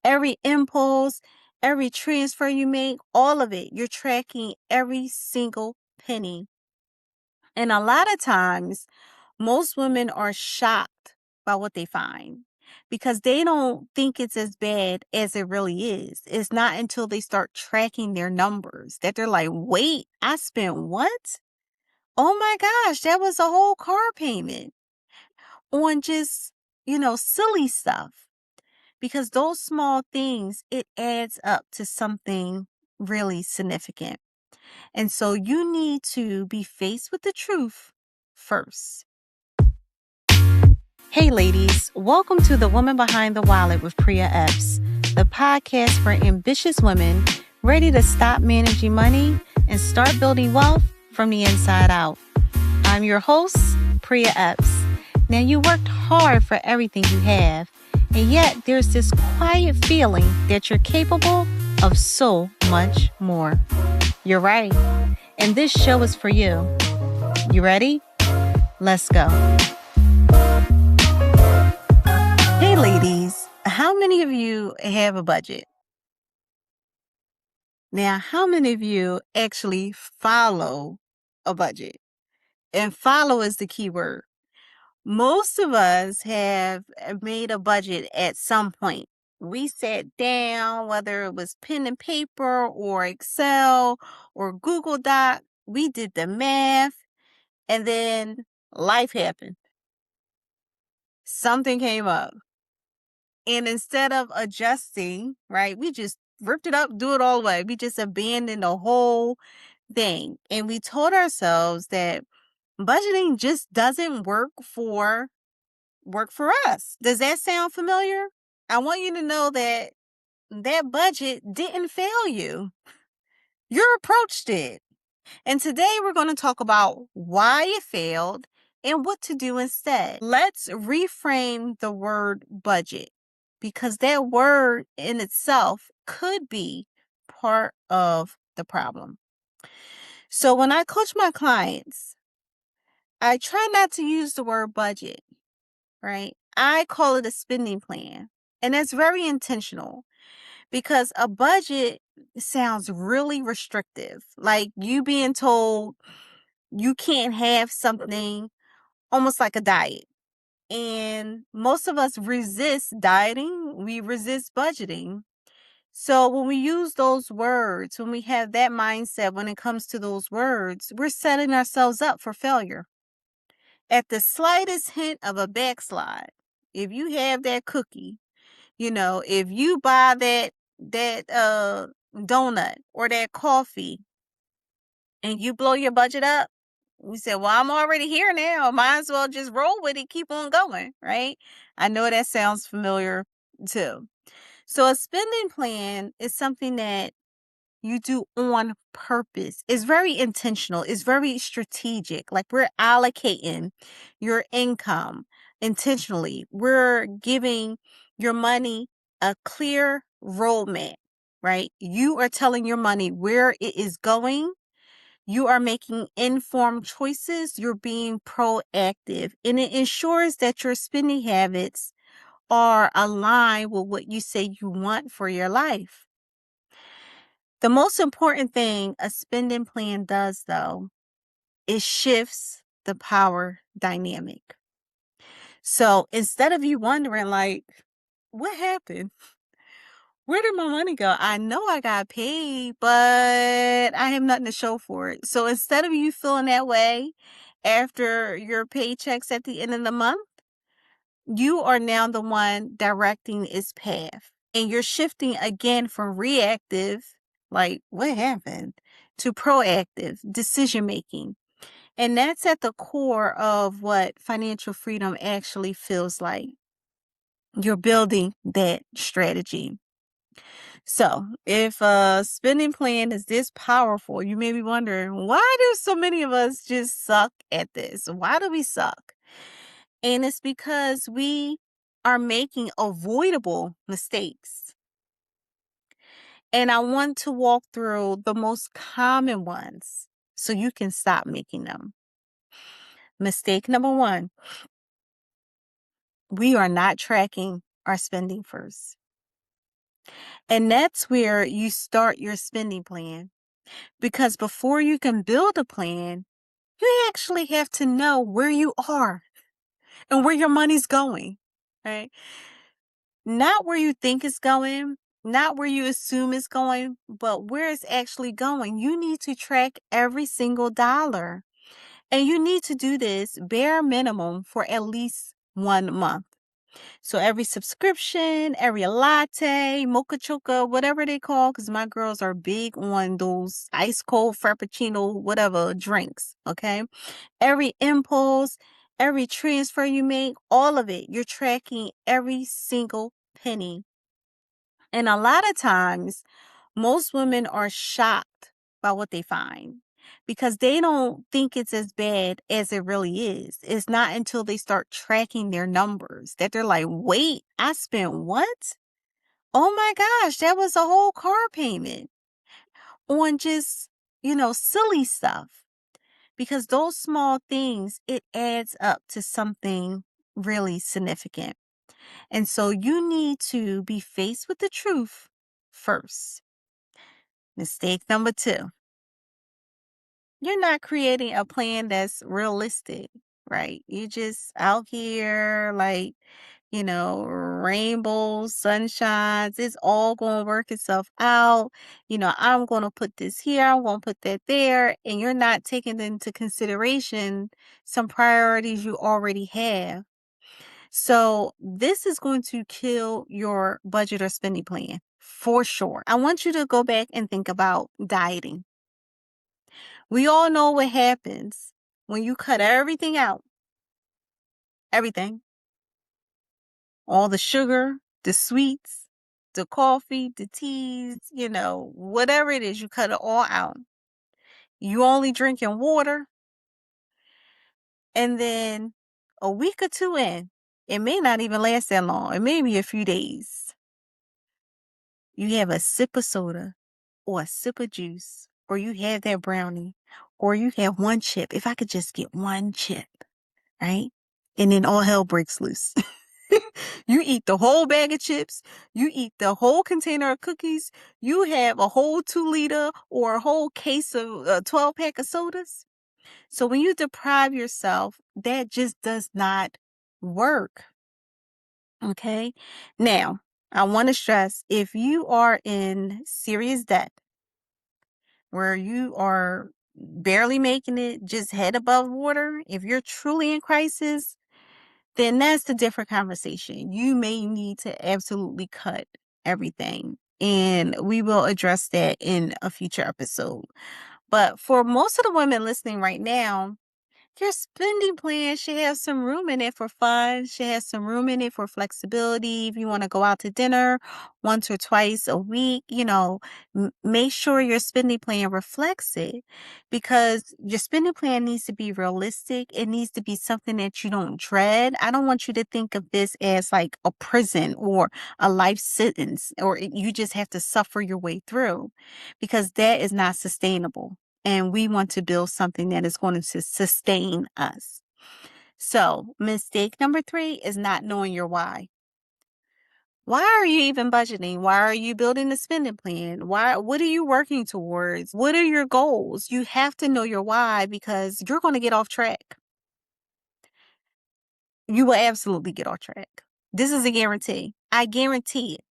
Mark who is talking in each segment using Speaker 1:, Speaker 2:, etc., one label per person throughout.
Speaker 1: Every impulse, every transfer you make, all of it, you're tracking every single penny. And a lot of times, most women are shocked by what they find because they don't think it's as bad as it really is. It's not until they start tracking their numbers that they're like, wait, I spent what? Oh my gosh, that was a whole car payment on just, silly stuff. Because those small things, it adds up to something really significant. And so you need to be faced with the truth first. Hey ladies, welcome to The Woman Behind the Wallet with Prea Epps, the podcast for ambitious women ready to stop managing money and start building wealth from the inside out. I'm your host, Prea Epps. Now, you worked hard for everything you have, and yet there's this quiet feeling that you're capable of so much more. You're right, and this show is for you. You ready? Let's go. Hey ladies, how many of you have a budget? Now, how many of you actually follow a budget? And follow is the key word. Most of us have made a budget at some point. We sat down, whether it was pen and paper or Excel or Google Doc, we did the math, and then life happened. Something came up. And instead of adjusting, right, we just ripped it up, do it all the way. We just abandoned the whole thing. And we told ourselves that budgeting just doesn't work for us. Does that sound familiar? I want you to know that that budget didn't fail you. Your approach did. And today we're going to talk about why it failed and what to do instead. Let's reframe the word budget because that word in itself could be part of the problem. So when I coach my clients, I try not to use the word budget, right? I call it a spending plan. And that's very intentional because a budget sounds really restrictive. Like you being told you can't have something, almost like a diet. And most of us resist dieting, we resist budgeting. So when we use those words, when we have that mindset when it comes to those words, we're setting ourselves up for failure. At the slightest hint of a backslide, if you have that cookie, if you buy that donut or that coffee and you blow your budget up, we said, well, I'm already here now. Might as well just roll with it, keep on going, right? I know that sounds familiar too. So a spending plan is something that you do on purpose. It's very intentional. It's very strategic. Like we're allocating your income intentionally. We're giving your money a clear roadmap, right? You are telling your money where it is going. You are making informed choices. You're being proactive, and it ensures that your spending habits are aligned with what you say you want for your life. The most important thing a spending plan does, though, is shifts the power dynamic. So instead of you wondering, like, what happened? Where did my money go? I know I got paid, but I have nothing to show for it. So instead of you feeling that way after your paychecks at the end of the month, you are now the one directing its path. And you're shifting again from reactive, like, what happened, to proactive decision making. And that's at the core of what financial freedom actually feels like. You're building that strategy. So, if a spending plan is this powerful, you may be wondering, why do so many of us just suck at this? Why do we suck? And it's because we are making avoidable mistakes. And I want to walk through the most common ones so you can stop making them. Mistake number one, we are not tracking our spending first. And that's where you start your spending plan. Because before you can build a plan, you actually have to know where you are and where your money's going, right? Not where you think it's going, not where you assume it's going, but where it's actually going. You need to track every single dollar. And you need to do this bare minimum for at least 1 month. So every subscription, every latte, mocha choca, whatever they call, because my girls are big on those ice cold frappuccino, whatever drinks. Okay. Every impulse, every transfer you make, all of it, you're tracking every single penny. And a lot of times, most women are shocked by what they find because they don't think it's as bad as it really is. It's not until they start tracking their numbers that they're like, wait, I spent what? Oh my gosh, that was a whole car payment on just, silly stuff. Because those small things, it adds up to something really significant. And so you need to be faced with the truth first. Mistake number 2, you're not creating a plan that's realistic, right? You just out here like, rainbows, sunshines. It's all going to work itself out. I'm going to put this here. I'm going to put that there. And you're not taking into consideration some priorities you already have. So this is going to kill your budget or spending plan for sure. I want you to go back and think about dieting. We all know what happens when you cut everything out. Everything. All the sugar, the sweets, the coffee, the teas, whatever it is, you cut it all out. You only drinking water. And then a week or two in, it may not even last that long. It may be a few days. You have a sip of soda or a sip of juice, or you have that brownie, or you have one chip. If I could just get one chip, right? And then all hell breaks loose. You eat the whole bag of chips. You eat the whole container of cookies. You have a whole 2 liter or a whole case of 12 pack of sodas. So when you deprive yourself, that just does not work. Okay. Now, I want to stress if you are in serious debt where you are barely making it, just head above water, if you're truly in crisis, then that's a different conversation. You may need to absolutely cut everything. And we will address that in a future episode. But for most of the women listening right now, your spending plan should have some room in it for fun, should have some room in it for flexibility. If you want to go out to dinner once or twice a week, make sure your spending plan reflects it because your spending plan needs to be realistic. It needs to be something that you don't dread. I don't want you to think of this as like a prison or a life sentence or you just have to suffer your way through because that is not sustainable. And we want to build something that is going to sustain us. So, mistake number 3 is not knowing your why. Why are you even budgeting? Why are you building a spending plan? What are you working towards? What are your goals? You have to know your why because you're going to get off track. You will absolutely get off track. This is a guarantee. I guarantee it.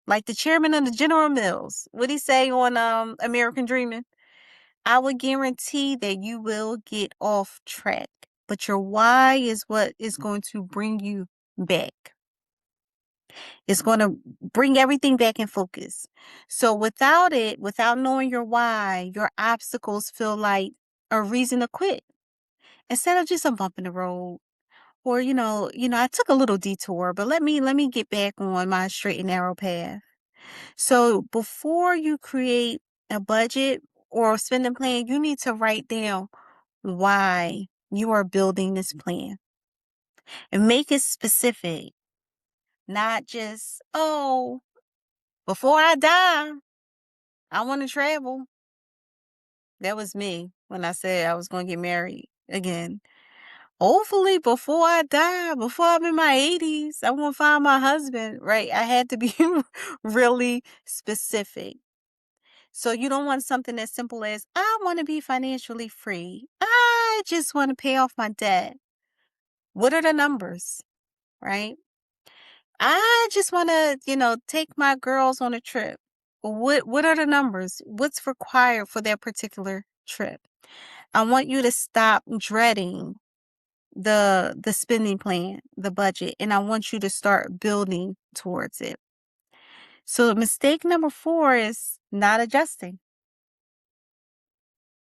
Speaker 1: Like the chairman of the General Mills, what he say on American Dreaming? I would guarantee that you will get off track, but your why is what is going to bring you back. It's going to bring everything back in focus. So without it, without knowing your why, your obstacles feel like a reason to quit instead of just a bump in the road. Or, I took a little detour, but let me get back on my straight and narrow path. So before you create a budget or a spending plan, you need to write down why you are building this plan and make it specific, not just, oh, before I die, I want to travel. That was me when I said I was going to get married again. hopefully before I die, before I'm in my 80s, I want to find my husband, right? I had to be really specific. So you don't want something as simple as, I want to be financially free. I just want to pay off my debt. What are the numbers, right? I just want to, take my girls on a trip. What are the numbers? What's required for that particular trip? I want you to stop dreading the spending plan, the budget, and I want you to start building towards it. So mistake number 4 is not adjusting.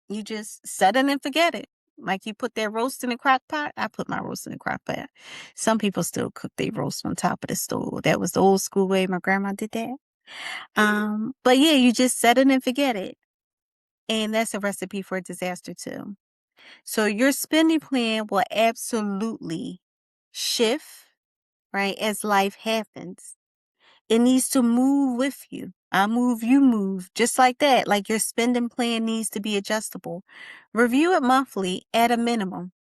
Speaker 1: You just set it and forget it. Like you put that roast in the crock pot. I put my roast in the crock pot. Some people still cook their roast on top of the stove. That was the old school way my grandma did that. But yeah, you just set it and forget it. And that's a recipe for a disaster too. So your spending plan will absolutely shift, right, as life happens. It needs to move with you. I move, you move, just like that. Like your spending plan needs to be adjustable. Review it monthly at a minimum.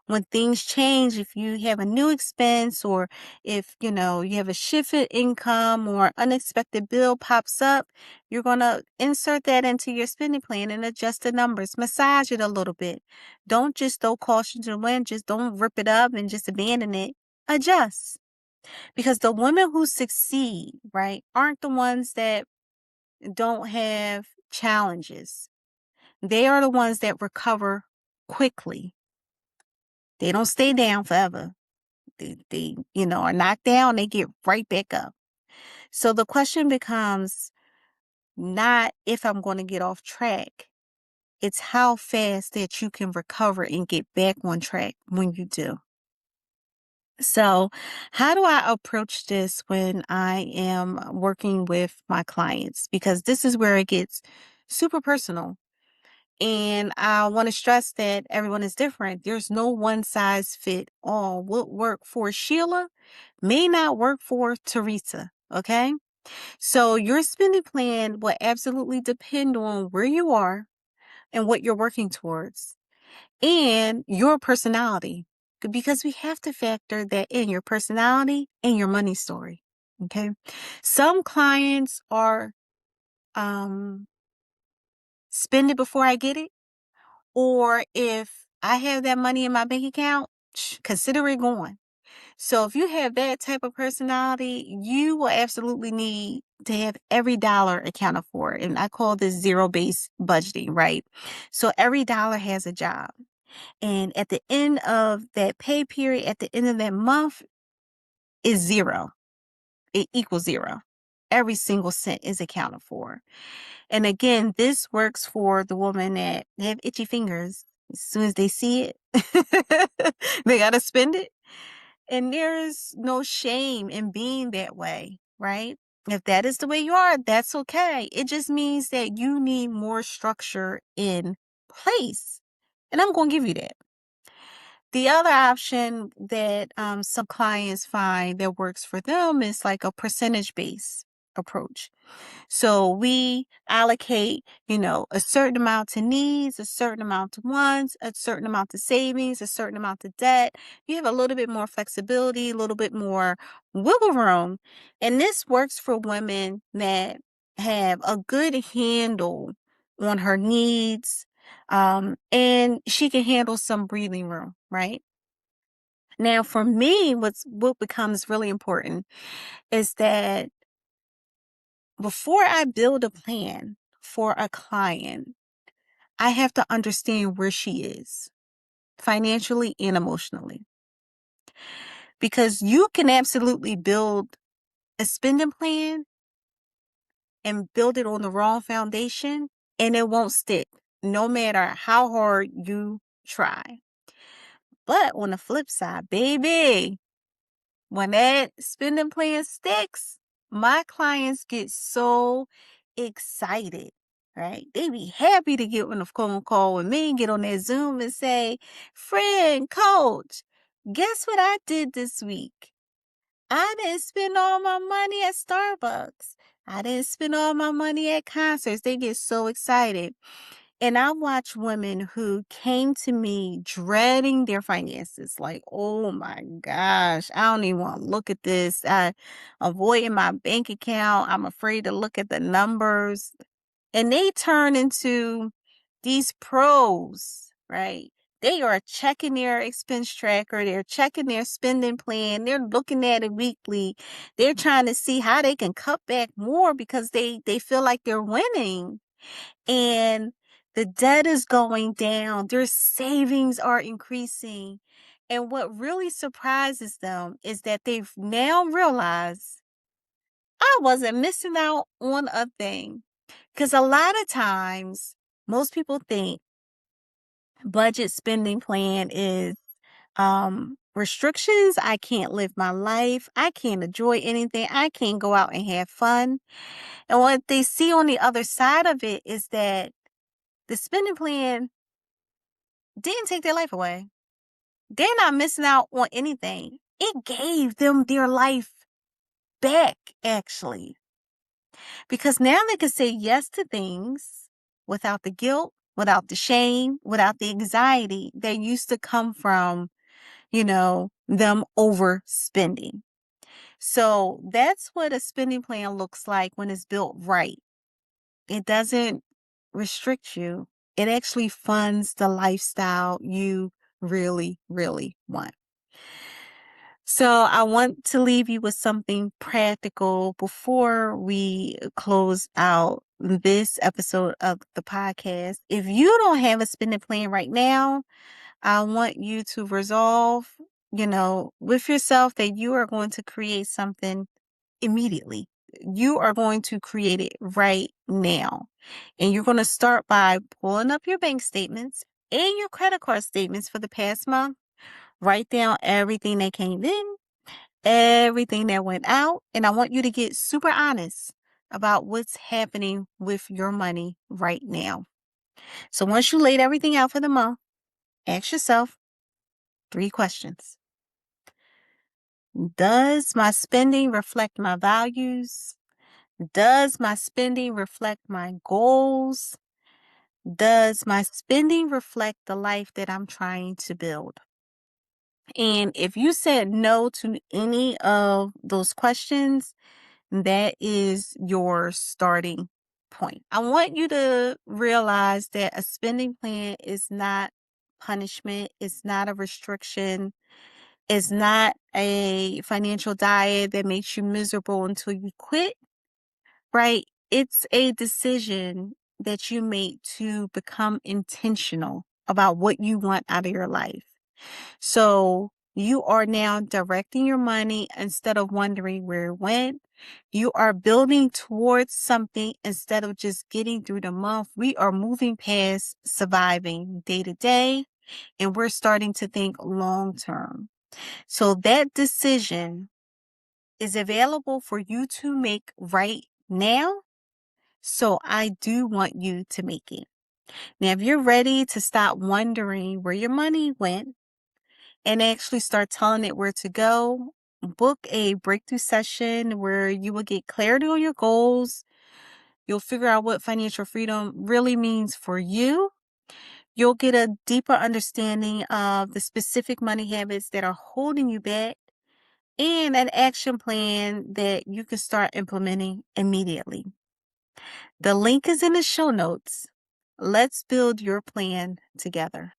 Speaker 1: When things change, if you have a new expense or if, you have a shift in income or unexpected bill pops up, you're going to insert that into your spending plan and adjust the numbers, massage it a little bit. Don't just throw caution to the wind. Just don't rip it up and just abandon it. Adjust. Because the women who succeed, right, aren't the ones that don't have challenges. They are the ones that recover quickly. They don't stay down forever. They are knocked down, they get right back up. So the question becomes not if I'm going to get off track. It's how fast that you can recover and get back on track when you do. So, how do I approach this when I am working with my clients? Because this is where it gets super personal. And I want to stress that everyone is different. There's no one size fit all. What worked for Sheila may not work for Teresa. Okay. So your spending plan will absolutely depend on where you are and what you're working towards and your personality. Because we have to factor that in, your personality and your money story. Okay. Some clients are spend it before I get it. Or if I have that money in my bank account, consider it gone. So if you have that type of personality, you will absolutely need to have every dollar accounted for. And I call this zero-based budgeting, right? So every dollar has a job. And at the end of that pay period, at the end of that month, is zero. It equals zero. Every single cent is accounted for. And again, this works for the woman that have itchy fingers. As soon as they see it, they got to spend it. And there's no shame in being that way, right? If that is the way you are, that's okay. It just means that you need more structure in place. And I'm going to give you that. The other option that some clients find that works for them is like a percentage-based approach. So we allocate, a certain amount to needs, a certain amount to wants, a certain amount to savings, a certain amount to debt. You have a little bit more flexibility, a little bit more wiggle room. And this works for women that have a good handle on her needs. And she can handle some breathing room, right? Now, for me, what becomes really important is that before I build a plan for a client, I have to understand where she is financially and emotionally. Because you can absolutely build a spending plan and build it on the wrong foundation and it won't stick no matter how hard you try. But on the flip side, baby, when that spending plan sticks, my clients get so excited, right? They be happy to get on the phone call with me, get on that Zoom and say, friend, coach, guess what I did this week? I didn't spend all my money at Starbucks. I didn't spend all my money at concerts. They get so excited. And I watch women who came to me dreading their finances, like, oh my gosh, I don't even want to look at this. I avoiding my bank account. I'm afraid to look at the numbers. And they turn into these pros, right? They are checking their expense tracker, they're checking their spending plan, they're looking at it weekly. They're trying to see how they can cut back more because they feel like they're winning. And the debt is going down, their savings are increasing. And what really surprises them is that they've now realized I wasn't missing out on a thing. Because a lot of times, most people think budget spending plan is restrictions. I can't live my life. I can't enjoy anything. I can't go out and have fun. And what they see on the other side of it is that the spending plan didn't take their life away. They're not missing out on anything. It gave them their life back, actually. Because now they can say yes to things without the guilt, without the shame, without the anxiety that used to come from, them overspending. So that's what a spending plan looks like when it's built right. It doesn't restrict you. It actually funds the lifestyle you really, really want. So I want to leave you with something practical before we close out this episode of the podcast. If you don't have a spending plan right now, I want you to resolve, with yourself that you are going to create something immediately. You are going to create it right now. And you're going to start by pulling up your bank statements and your credit card statements for the past month. Write down everything that came in, everything that went out, and I want you to get super honest about what's happening with your money right now. So once you laid everything out for the month, ask yourself 3 questions. Does my spending reflect my values? Does my spending reflect my goals? Does my spending reflect the life that I'm trying to build? And if you said no to any of those questions, that is your starting point. I want you to realize that a spending plan is not punishment, it's not a restriction, it's not a financial diet that makes you miserable until you quit, right? It's a decision that you make to become intentional about what you want out of your life. So you are now directing your money instead of wondering where it went. You are building towards something instead of just getting through the month. We are moving past surviving day to day, and we're starting to think long term. So that decision is available for you to make right now. So I do want you to make it. Now, if you're ready to stop wondering where your money went and actually start telling it where to go, book a breakthrough session where you will get clarity on your goals. You'll figure out what financial freedom really means for you. You'll get a deeper understanding of the specific money habits that are holding you back and an action plan that you can start implementing immediately. The link is in the show notes. Let's build your plan together.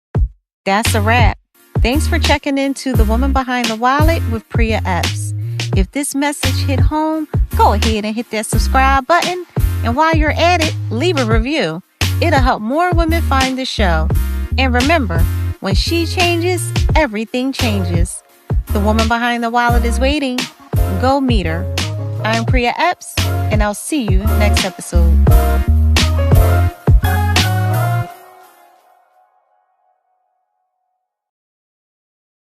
Speaker 1: That's a wrap. Thanks for checking into The Woman Behind the Wallet with Prea Epps. If this message hit home, go ahead and hit that subscribe button. And while you're at it, leave a review. It'll help more women find the show. And remember, when she changes, everything changes. The woman behind the wallet is waiting. Go meet her. I'm Prea Epps, and I'll see you next episode.